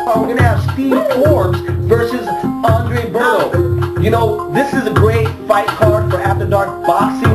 We're going to have Steve Forbes versus Andre Berto. You know, this is a great fight card for After Dark Boxing.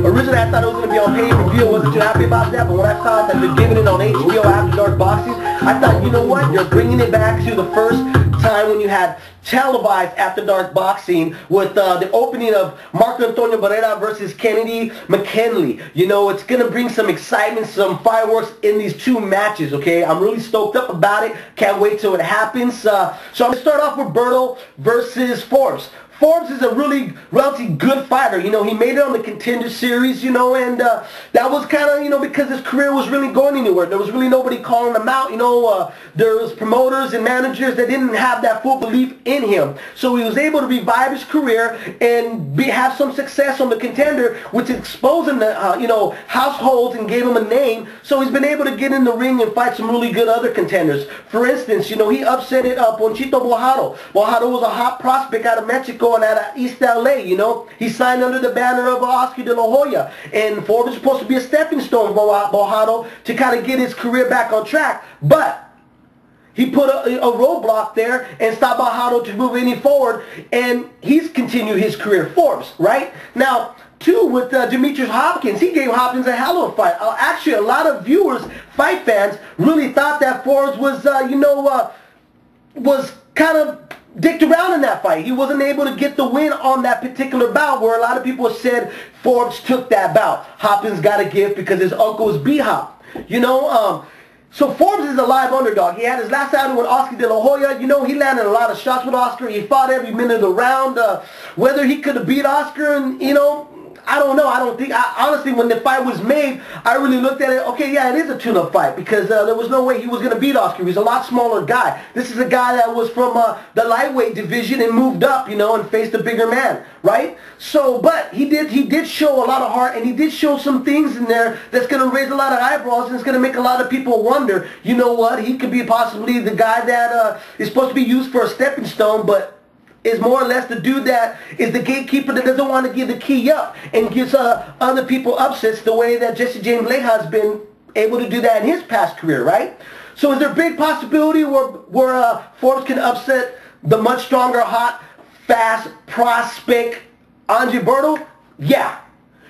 Originally I thought it was going to be on pay-per-view. I wasn't too happy about that, but when I found that they're giving it on HBO After Dark Boxing, I thought, you know what, you're bringing it back to the first time when you had televised After Dark Boxing with the opening of Marco Antonio Barrera versus Kennedy McKinley. You know, it's going to bring some excitement, some fireworks in these two matches, okay? I'm really stoked up about it. Can't wait till it happens. So I'm going to start off with Berto versus Forbes. Forbes is a really relatively good fighter. You know, he made it on the Contender Series, you know, and that was kind of, you know, because his career was really going anywhere. There was really nobody calling him out, you know. There was promoters and managers that didn't have that full belief in him. So he was able to revive his career and have some success on the Contender, which exposed him to, you know, households and gave him a name. So he's been able to get in the ring and fight some really good other contenders. For instance, you know, he upset Ponchito Bojado. Bojado was a hot prospect out of Mexico and out of East LA, you know. He signed under the banner of Oscar De La Hoya. And Forbes is supposed to be a stepping stone for Bojado to kind of get his career back on track. But he put a roadblock there and stopped Bojado to move any forward. And he's continued his career, Forbes, right? Now, too, with Demetrius Hopkins, he gave Hopkins a hell of a fight. Actually, a lot of viewers, fight fans, really thought that Forbes was, you know, was kind of dicked around in that fight. He wasn't able to get the win on that particular bout, where a lot of people said Forbes took that bout. Hopkins got a gift because his uncle was B-Hop. You know, so Forbes is a live underdog. He had his last outing with Oscar De La Hoya. You know, he landed a lot of shots with Oscar. He fought every minute of the round. Whether he could have beat Oscar, and, you know, I don't know. I don't think, honestly, when the fight was made, I really looked at it, okay, yeah, it is a tune-up fight, because there was no way he was going to beat Oscar. He's a lot smaller guy. This is a guy that was from the lightweight division and moved up, you know, and faced a bigger man, right? So, but he did show a lot of heart, and he did show some things in there that's going to raise a lot of eyebrows, and it's going to make a lot of people wonder, you know what, he could be possibly the guy that is supposed to be used for a stepping stone, but is more or less the dude that is the gatekeeper that doesn't want to give the key up and gives other people upsets the way that Jesse James Leija has been able to do that in his past career, right? So is there a big possibility where Forbes can upset the much stronger, hot, fast prospect Andre Berto? Yeah.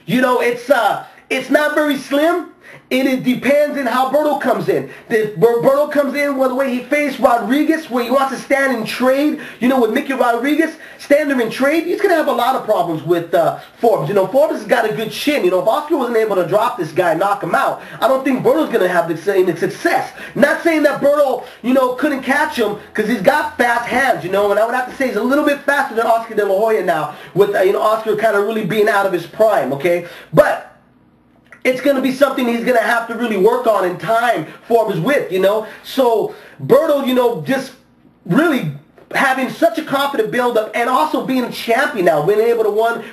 You know, it's not very slim. It depends on how Berto comes in. If Berto comes in with the way he faced Rodriguez, where he wants to stand and trade, you know, with Mickey Rodriguez, stand there and trade, he's going to have a lot of problems with Forbes. You know, Forbes has got a good chin. You know, if Oscar wasn't able to drop this guy and knock him out, I don't think Berto's going to have the same success. Not saying that Berto, you know, couldn't catch him, because he's got fast hands, you know, and I would have to say he's a little bit faster than Oscar De La Hoya now, with, you know, Oscar kind of really being out of his prime, okay? But it's going to be something he's going to have to really work on in time, Forbes with, you know. So Berto, you know, just really having such a confident build-up, and also being a champion now, being able to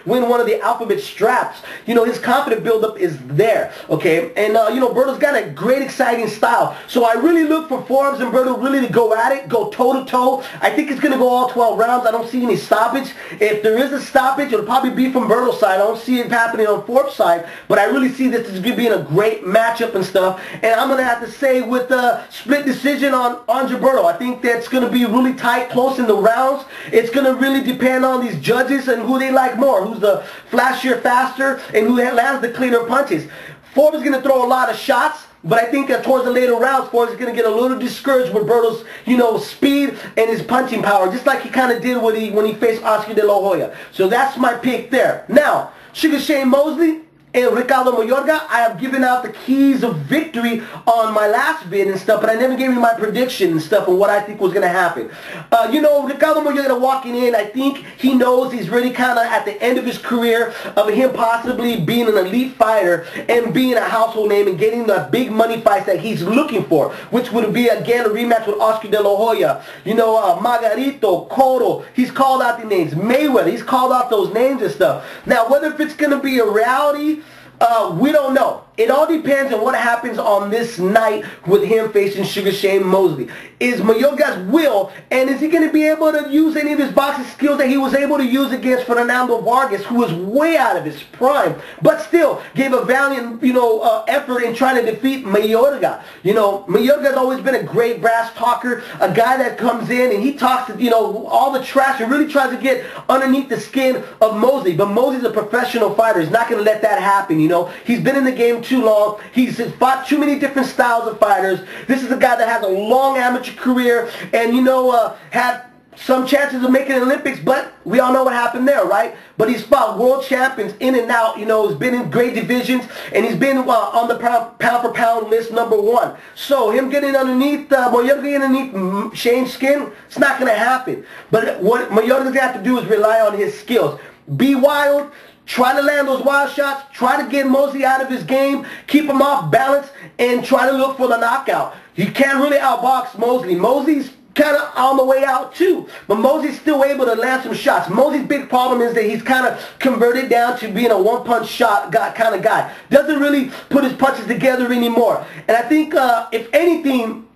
win one of the alphabet straps. You know, his confident build-up is there, okay? And, you know, Berto's got a great, exciting style. So I really look for Forbes and Berto really to go at it, go toe-to-toe. I think it's going to go all 12 rounds. I don't see any stoppage. If there is a stoppage, it'll probably be from Berto's side. I don't see it happening on Forbes' side, but I really see this as being a great matchup and stuff. And I'm going to have to say with a split decision on Andre Berto. I think that's going to be really tight, close in the rounds. It's going to really depend on these judges and who they like more, who's the flashier, faster, and who lands the cleaner punches. Forbes is going to throw a lot of shots, but I think that towards the later rounds, Forbes is going to get a little discouraged with Berto's, you know, speed and his punching power, just like he kind of did when he faced Oscar De La Hoya. So that's my pick there. Now, Sugar Shane Mosley and Ricardo Mayorga, I have given out the keys of victory on my last vid and stuff, but I never gave you my prediction and stuff and what I think was going to happen. You know, Ricardo Mayorga walking in, I think he knows he's really kind of at the end of his career, of him possibly being an elite fighter and being a household name and getting the big money fights that he's looking for, which would be, again, a rematch with Oscar De La Hoya. You know, Margarito, Cotto, he's called out the names. Mayweather, he's called out those names and stuff. Now, whether if it's going to be a reality, we don't know. it all depends on what happens on this night with him facing Sugar Shane Mosley. Is Mayorga's will, and is he going to be able to use any of his boxing skills that he was able to use against Fernando Vargas, who was way out of his prime, but still gave a valiant, effort in trying to defeat Mayorga. Mayorga's always been a great brass talker, a guy that comes in and he talks, all the trash and really tries to get underneath the skin of Mosley. But Mosley's a professional fighter. He's not going to let that happen. He's been in the game too long. He's fought too many different styles of fighters. This is a guy that has a long amateur career and, had some chances of making the Olympics, but we all know what happened there, right? But he's fought world champions in and out, he's been in great divisions, and he's been on the pound-for-pound list #1. So him getting underneath, Mayorga getting underneath Shane's skin, it's not going to happen. But what Mayorga's going to have to do is rely on his skills. Be wild. Try to land those wild shots. Try to get Mosley out of his game. Keep him off balance, and try to look for the knockout. You can't really outbox Mosley. Mosley's kind of on the way out too, but Mosley's still able to land some shots. Mosley's big problem is that he's kind of converted down to being a one-punch shot kind of guy. Doesn't really put his punches together anymore. And I think, if anything,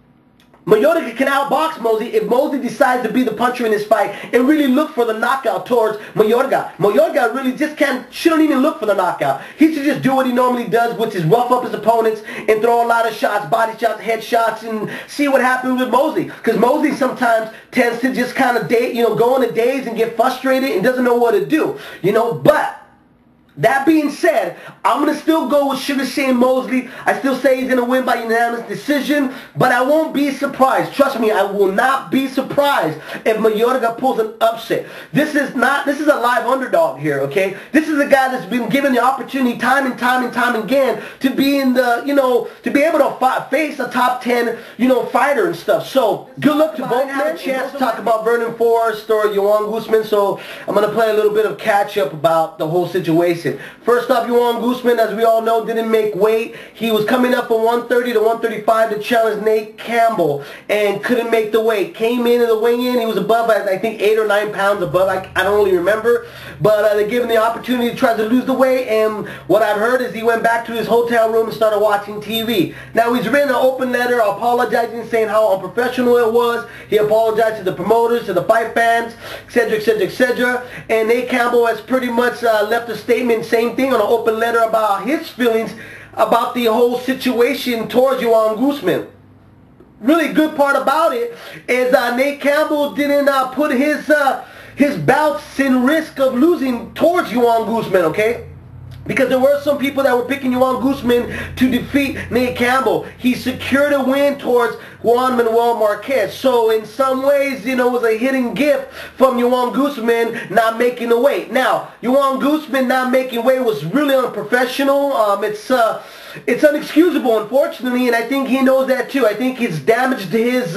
Mayorga can outbox Mosley if Mosley decides to be the puncher in this fight and really look for the knockout towards Mayorga. Mayorga really just shouldn't even look for the knockout. He should just do what he normally does, which is rough up his opponents and throw a lot of shots, body shots, head shots, and see what happens with Mosley. Because Mosley sometimes tends to just kind of go in a daze and get frustrated and doesn't know what to do. But that being said, I'm going to still go with Sugar Shane Mosley. I still say he's going to win by unanimous decision, but I won't be surprised. Trust me, I will not be surprised if Mayorga pulls an upset. This is a live underdog here, okay? This is a guy that's been given the opportunity time and time again to be in the, to be able to face a top 10, fighter and stuff. So, good luck to both men. I have a chance to talk about Guzman and Forrest or Yoan Guzman, so I'm going to play a little bit of catch-up about the whole situation. First off, Yoan Guzman, as we all know, didn't make weight. He was coming up from 130 to 135 to challenge Nate Campbell and couldn't make the weight. Came in the weigh-in. He was above, I think, 8 or 9 pounds above. I don't really remember. But they gave him the opportunity to try to lose the weight, and what I've heard is he went back to his hotel room and started watching TV. Now, he's written an open letter apologizing, saying how unprofessional it was. He apologized to the promoters, to the fight fans, etc., etc., etc. And Nate Campbell has pretty much left a statement, same thing, on an open letter about his feelings about the whole situation towards Yoan Guzman. Really good part about it is Nate Campbell didn't put his bouts in risk of losing towards Yoan Guzman, okay? Because there were some people that were picking Yoan Guzman to defeat Nate Campbell. He secured a win towards Juan Manuel Marquez. So in some ways, it was a hidden gift from Yoan Guzman not making the weight. Now, Yoan Guzman not making weight was really unprofessional. It's unexcusable, unfortunately, and I think he knows that too. I think it's damaged his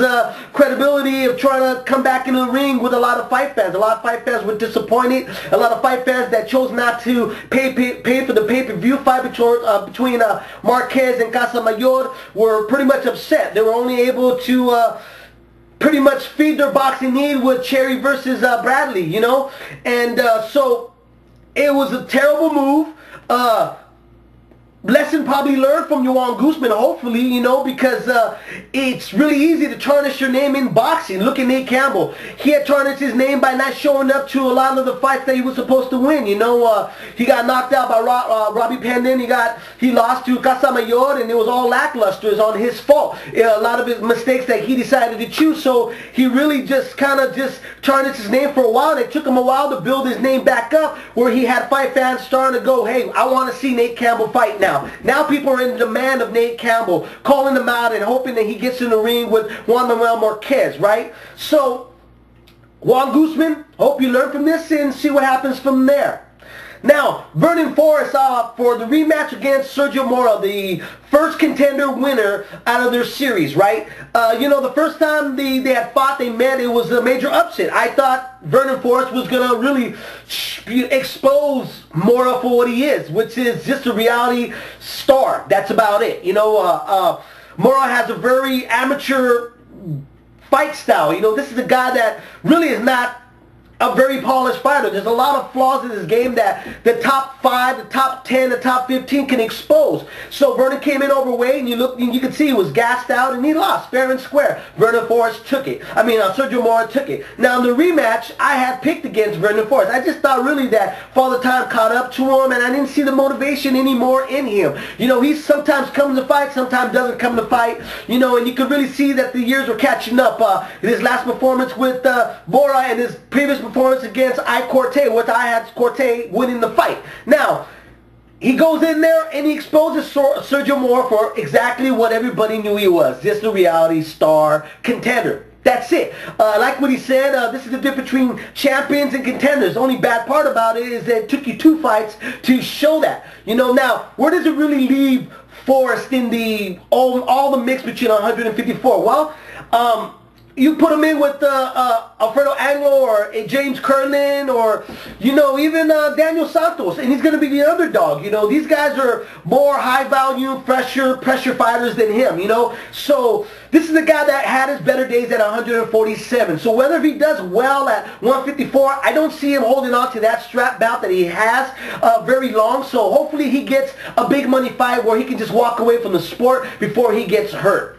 credibility of trying to come back into the ring with a lot of fight fans. A lot of fight fans were disappointed. A lot of fight fans that chose not to pay for the pay-per-view fight between Marquez and Casamayor were pretty much upset. They were only able to pretty much feed their boxing need with Cherry versus Bradley, and so it was a terrible move. Lesson probably learned from Yoan Guzman, hopefully, because it's really easy to tarnish your name in boxing. Look at Nate Campbell. He had tarnished his name by not showing up to a lot of the fights that he was supposed to win. He got knocked out by Robbie Pendon. He lost to Casamayor, and it was all lackluster. It's on his fault. A lot of his mistakes that he decided to choose. So he really just kind of tarnished his name for a while. And it took him a while to build his name back up, where he had fight fans starting to go, hey, I want to see Nate Campbell fight now. Now people are in demand of Nate Campbell, calling him out and hoping that he gets in the ring with Juan Manuel Marquez, right? So, Yoan Guzman, hope you learn from this and see what happens from there. Now, Vernon Forrest for the rematch against Sergio Mora, the first contender winner out of their series, right? The first time they had fought, they met, it was a major upset. I thought Vernon Forrest was going to really expose Mora for what he is, which is just a reality star. That's about it. Mora has a very amateur fight style. This is a guy that really is not a very polished fighter. There's a lot of flaws in this game that the top 5, the top 10, the top 15 can expose. So Vernon came in overweight, and you could see he was gassed out, and he lost fair and square. Vernon Forrest took it. I mean, Sergio Mora took it. Now in the rematch, I had picked against Vernon Forrest. I just thought really that Father Time caught up to him, and I didn't see the motivation anymore in him. You know, he sometimes comes to fight, sometimes doesn't come to fight. You know, and you could really see that the years were catching up. His last performance with Bora and his previous performance against Corte, which I had Corte winning the fight. Now, he goes in there and he exposes Sergio Mora for exactly what everybody knew he was. Just a reality star contender. That's it. Like what he said, this is the difference between champions and contenders. The only bad part about it is that it took you 2 fights to show that. You know, now, where does it really leave Forrest in the all the mix between 154? Well, you put him in with Alfredo Anglo or James Kernan or, you know, even Daniel Santos, and he's going to be the underdog. You know, these guys are more high-value, pressure fighters than him, you know. So this is a guy that had his better days at 147. So whether he does well at 154, I don't see him holding on to that strap bout that he has very long. So hopefully he gets a big money fight where he can just walk away from the sport before he gets hurt.